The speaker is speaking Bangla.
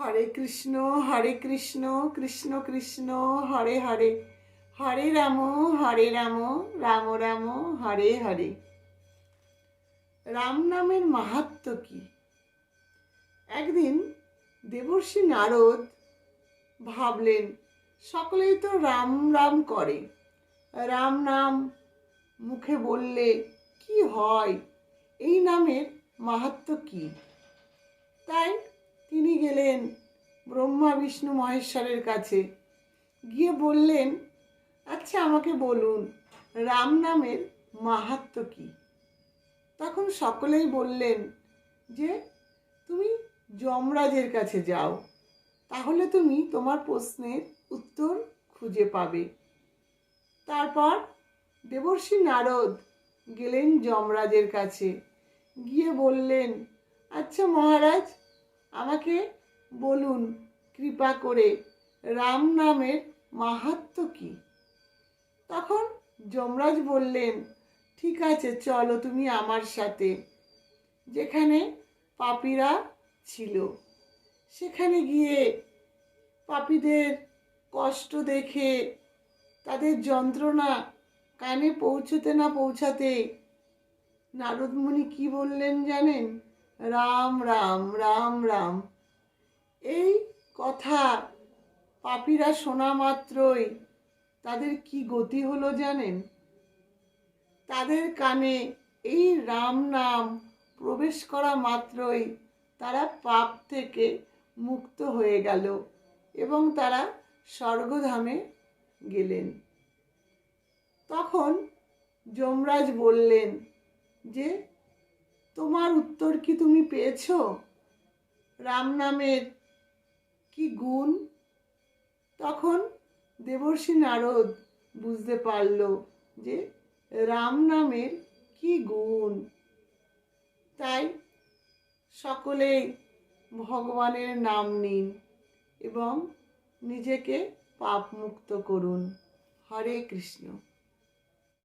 হরে কৃষ্ণ কৃষ্ণ কৃষ্ণ হরে হরে, হরে রাম রাম রাম হরে হরে। রাম নামের মাহাত্ম্য কি? একদিন দেবর্ষি নারদ ভাবলেন, সকলেই তো রাম রাম করে, রাম নাম মুখে বললে কি হয়, এই নামের মাহাত্ম্য কি? তাই তিনি গেলেন ব্রহ্মা বিষ্ণু মহেশ্বরের কাছে, গিয়ে বললেন, আচ্ছা আমাকে বলুন রাম নামের মাহাত্ম্য কি? তখন সকলেই বললেন যে তুমি যমরাজের কাছে যাও, তাহলে তুমি তোমার প্রশ্নের উত্তর খুঁজে পাবে। তারপর দেবর্ষি নারদ গেলেন যমরাজের কাছে, গিয়ে বললেন, আচ্ছা মহারাজ, আমাকে বলুন কৃপা করে রাম নামের মাহাত্ম্য কি? তখন যমরাজ বললেন, ঠিক আছে, চলো তুমি আমার সাথে। যেখানে পাপীরা ছিল সেখানে গিয়ে পাপীদের কষ্ট দেখে, তাদের যন্ত্রণা কানে পৌঁছতে না পৌঁছাতে নারদ মুনি কি বললেন জানেন? রাম রাম রাম রাম। এই কথা পাপীরা শোনা মাত্রই তাদের কি গতি হলো জানেন? তাদের কানে এই রাম নাম প্রবেশ করা মাত্রই তারা পাপ থেকে মুক্ত হয়ে গেল এবং তারা স্বর্গধামে গেলেন। তখন যমরাজ বললেন যে, তোমার উত্তর কি তুমি পেয়েছো? রাম নামের কি গুণ? তখন দেবর্ষি নারদ বুঝতে পারল যে রাম নামের কি গুণ। তাই সকলেই ভগবানের নাম নিন এবং নিজেকে পাপ মুক্ত করুন। হরে কৃষ্ণ।